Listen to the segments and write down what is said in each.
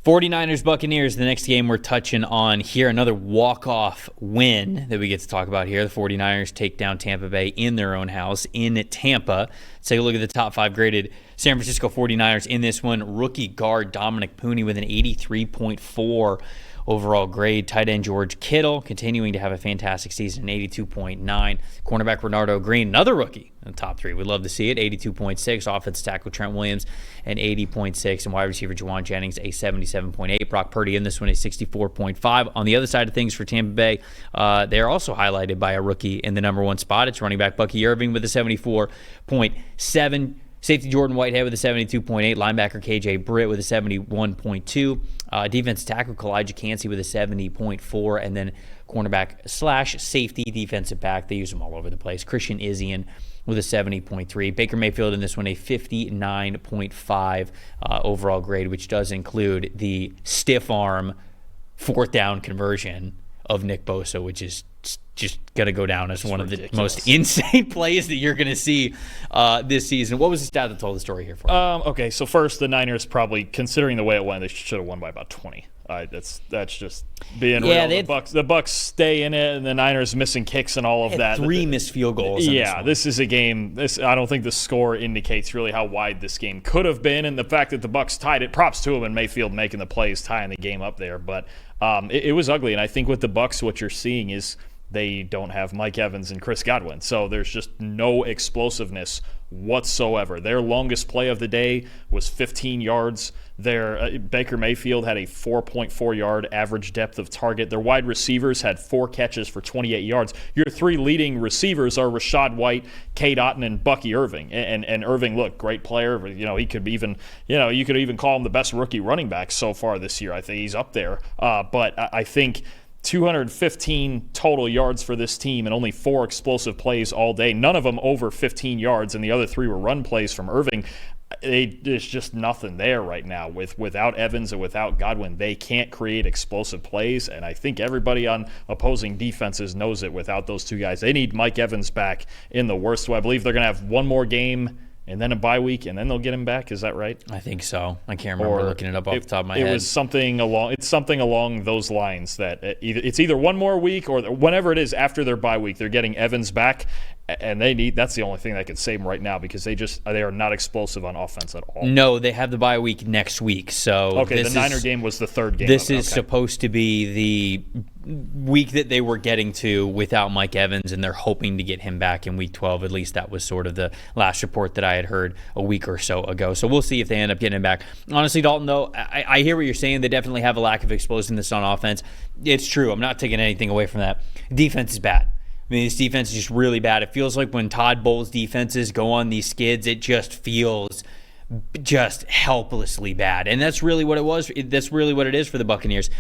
49ers Buccaneers, the next game we're touching on here. Another walk-off win that we get to talk about here. The 49ers take down Tampa Bay in their own house in Tampa. Let's take a look at the top 5 graded San Francisco 49ers in this one. Rookie guard Dominic Purdy with an 83.4 overall grade. Tight end George Kittle continuing to have a fantastic season, an 82.9. Cornerback Renardo Green, another rookie in the top 3. We'd love to see it, 82.6. Offensive tackle Trent Williams, an 80.6. And wide receiver Jauan Jennings, a 77.8. Brock Purdy in this one, a 64.5. On the other side of things for Tampa Bay, they're also highlighted by a rookie in the number 1 spot. It's running back Bucky Irving with a 74.7. Safety Jordan Whitehead with a 72.8. Linebacker KJ Britt with a 71.2. Defensive tackle Kalijah Cansey with a 70.4. And then cornerback / safety defensive back. They use them all over the place. Christian Izzian with a 70.3. Baker Mayfield in this one, a 59.5 overall grade, which does include the stiff arm 4th down conversion of Nick Bosa, which is just going to go down as one of the most insane plays that you're going to see this season. What was the stat that told the story here for you? Okay, so first, the Niners probably, considering the way it went, they should have won by about 20. That's just being real. The Bucs stay in it, and the Niners missing kicks and all of that. 3 missed field goals. This is a game. I don't think the score indicates really how wide this game could have been, and the fact that the Bucs tied it. Props to them and Mayfield making the plays, tying the game up there. But it was ugly, and I think with the Bucs, what you're seeing is they don't have Mike Evans and Chris Godwin, so there's just no explosiveness whatsoever. Their longest play of the day was 15 yards. Baker Mayfield had a 4.4-yard average depth of target. Their wide receivers had 4 catches for 28 yards. Your 3 leading receivers are Rachaad White, Cade Otton, and Bucky Irving. And Irving, look, great player. He could even, you could even call him the best rookie running back so far this year. I think he's up there. But I think 215 total yards for this team and only 4 explosive plays all day. None of them over 15 yards, and the other 3 were run plays from Irving. There's just nothing there right now. Without Evans and without Godwin, they can't create explosive plays, and I think everybody on opposing defenses knows it without those 2 guys. They need Mike Evans back in the worst way. I believe they're going to have one more game and then a bye week, and then they'll get him back. Is that right? I think so. I can't remember looking it up off the top of my head. It was something along those lines that it's either one more week or whenever it is after their bye week, they're getting Evans back, and that's the only thing that could save them right now because they are not explosive on offense at all. No, they have the bye week next week. So okay, the Niner game was the 3rd game. This is supposed to be the week that they were getting to without Mike Evans, and they're hoping to get him back in week 12. At least that was sort of the last report that I had heard a week or so ago. So we'll see if they end up getting him back. Honestly, Dalton, though, I hear what you're saying. They definitely have a lack of explosiveness on offense. It's true. I'm not taking anything away from that. Defense is bad. I mean, this defense is just really bad. It feels like when Todd Bowles' defenses go on these skids, it just feels just helplessly bad. And that's really what it was. That's really what it is for the Buccaneers.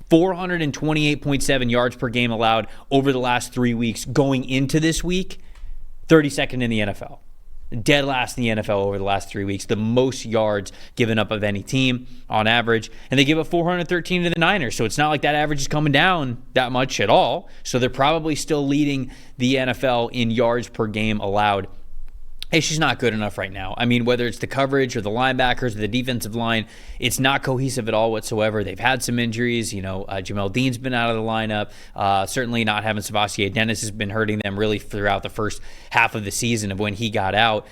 428.7 yards per game allowed over the last 3 weeks. Going into this week, 32nd in the NFL. Dead last in the NFL over the last 3 weeks. The most yards given up of any team on average. And they give up 413 to the Niners. So it's not like that average is coming down that much at all. So they're probably still leading the NFL in yards per game allowed. It's just not good enough right now. I mean, whether it's the coverage or the linebackers or the defensive line, it's not cohesive at all whatsoever. They've had some injuries. Jamel Dean's been out of the lineup. Certainly not having Sebastian Dennis has been hurting them really throughout the first half of the season of when he got out.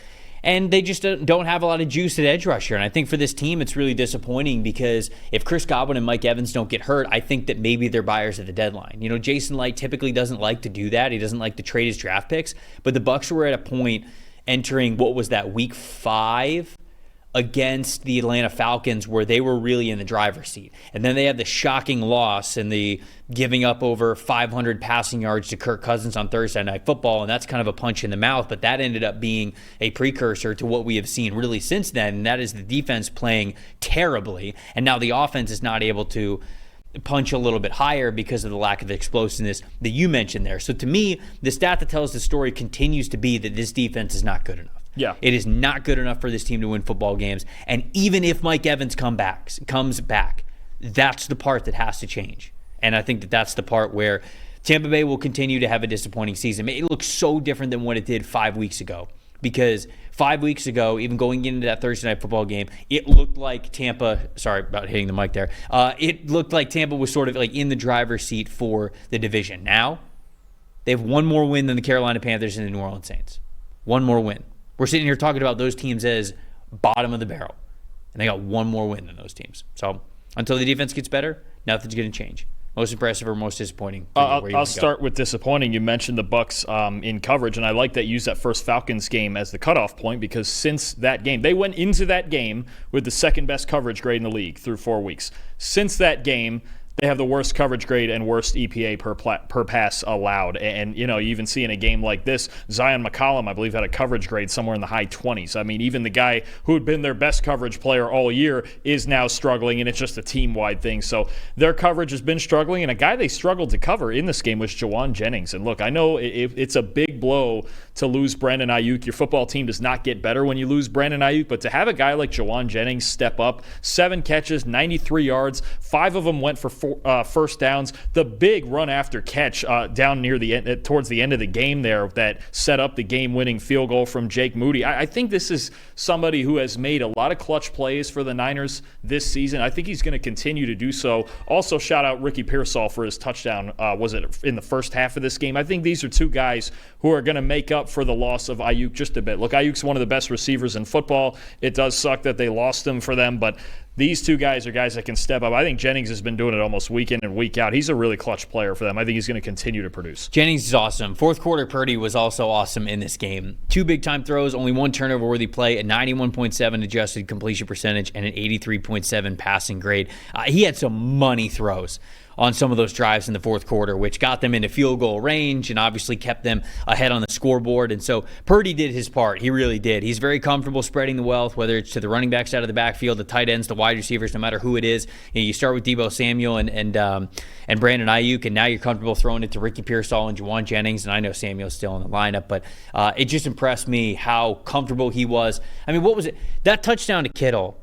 And they just don't have a lot of juice at edge rusher. And I think for this team, it's really disappointing because if Chris Godwin and Mike Evans don't get hurt, I think that maybe they're buyers at the deadline. Jason Light typically doesn't like to do that. He doesn't like to trade his draft picks. But the Bucs were at a point entering, what was that, week 5 against the Atlanta Falcons where they were really in the driver's seat. And then they had the shocking loss and the giving up over 500 passing yards to Kirk Cousins on Thursday Night Football, and that's kind of a punch in the mouth, but that ended up being a precursor to what we have seen really since then, and that is the defense playing terribly, and now the offense is not able to punch a little bit higher because of the lack of explosiveness that you mentioned there. So to me, the stat that tells the story continues to be that this defense is not good enough. Yeah. It is not good enough for this team to win football games. And even if Mike Evans comes back, that's the part that has to change. And I think that that's the part where Tampa Bay will continue to have a disappointing season. It looks so different than what it did 5 weeks ago, because 5 weeks ago, even going into that Thursday night football game, it looked like Tampa, sorry about hitting the mic there, it looked like Tampa was sort of like in the driver's seat for the division. Now, they have one more win than the Carolina Panthers and the New Orleans Saints. One more win. We're sitting here talking about those teams as bottom of the barrel, and they got one more win than those teams. So until the defense gets better, nothing's going to change. Most impressive or most disappointing? I'll start with disappointing. You mentioned the Bucs in coverage, and I like that you used that first Falcons game as the cutoff point because since that game, they went into that game with the second best coverage grade in the league through 4 weeks. Since that game, they have the worst coverage grade and worst EPA per pass allowed. And, you even see in a game like this, Zion McCollum, I believe, had a coverage grade somewhere in the high 20s. I mean, even the guy who had been their best coverage player all year is now struggling, and it's just a team-wide thing. So their coverage has been struggling, and a guy they struggled to cover in this game was Jauan Jennings. And look, I know it's a big blow to lose Brandon Ayuk. Your football team does not get better when you lose Brandon Ayuk, but to have a guy like Jauan Jennings step up, 7 catches, 93 yards, 5 of them went for first downs. The big run after catch down near the end, towards the end of the game there that set up the game-winning field goal from Jake Moody. I think this is somebody who has made a lot of clutch plays for the Niners this season. I think he's going to continue to do so. Also, shout out Ricky Pearsall for his touchdown. Was it in the first half of this game? I think these are two guys who are going to make up for the loss of Ayuk just a bit. Look, Ayuk's one of the best receivers in football. It does suck that they lost him for them, but these two guys are guys that can step up. I think Jennings has been doing it almost week in and week out. He's a really clutch player for them. I think he's going to continue to produce. Jennings is awesome. Fourth quarter, Purdy was also awesome in this game. 2 big-time throws, only 1 turnover-worthy play, a 91.7 adjusted completion percentage, and an 83.7 passing grade. He had some money throws on some of those drives in the fourth quarter, which got them into field goal range and obviously kept them ahead on the scoreboard. And so Purdy did his part. He really did. He's very comfortable spreading the wealth, whether it's to the running backs out of the backfield, the tight ends, the wide receivers, no matter who it is. You start with Deebo Samuel and Brandon Ayuk, and now you're comfortable throwing it to Ricky Pearsall and Jauan Jennings. And I know Samuel's still in the lineup, but it just impressed me how comfortable he was. I mean, what was it? That touchdown to Kittle.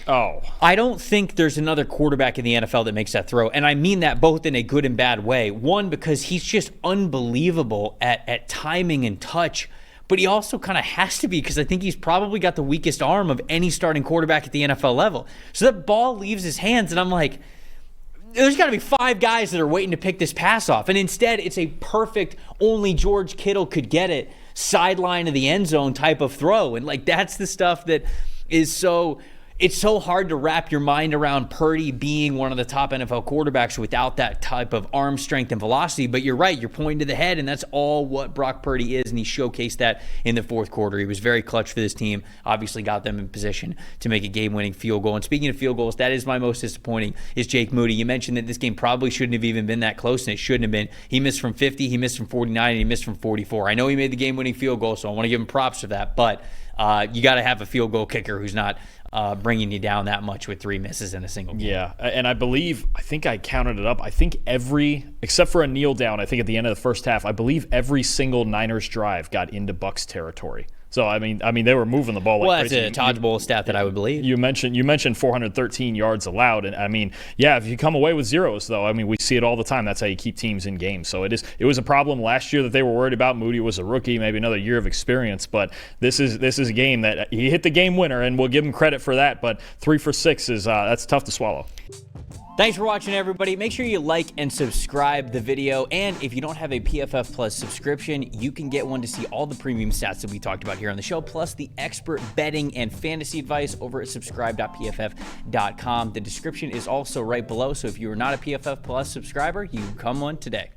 Oh. I don't think there's another quarterback in the NFL that makes that throw. And I mean that both in a good and bad way. One, because he's just unbelievable at timing and touch. But he also kind of has to be because I think he's probably got the weakest arm of any starting quarterback at the NFL level. So that ball leaves his hands, and I'm like, there's got to be 5 guys that are waiting to pick this pass off. And instead, it's a perfect, only George Kittle could get it, sideline of the end zone type of throw. And like that's the stuff that is so... It's so hard to wrap your mind around Purdy being one of the top NFL quarterbacks without that type of arm strength and velocity. But you're right. You're pointing to the head, and that's all what Brock Purdy is, and he showcased that in the fourth quarter. He was very clutch for this team, obviously got them in position to make a game-winning field goal. And speaking of field goals, that is my most disappointing is Jake Moody. You mentioned that this game probably shouldn't have even been that close, and it shouldn't have been. He missed from 50, he missed from 49, and he missed from 44. I know he made the game-winning field goal, so I want to give him props for that, but you got to have a field goal kicker who's not bringing you down that much with 3 misses in a single game. Yeah, and I think I counted it up. I think except for a kneel down, I think at the end of the first half, I believe every single Niners drive got into Bucs territory. So I mean, they were moving the ball like crazy. Well, that's a Todd Bowles stat that I would believe. You mentioned 413 yards allowed, and I mean, yeah, if you come away with zeros, though, I mean, we see it all the time. That's how you keep teams in games. So it was a problem last year that they were worried about. Moody was a rookie, maybe another year of experience, but this is a game that he hit the game winner, and we'll give him credit for that. But 3 for 6 is that's tough to swallow. Thanks for watching, everybody. Make sure you like and subscribe the video. And if you don't have a PFF Plus subscription, you can get one to see all the premium stats that we talked about here on the show, plus the expert betting and fantasy advice over at subscribe.pff.com. The description is also right below, so if you are not a PFF Plus subscriber, you can come one today.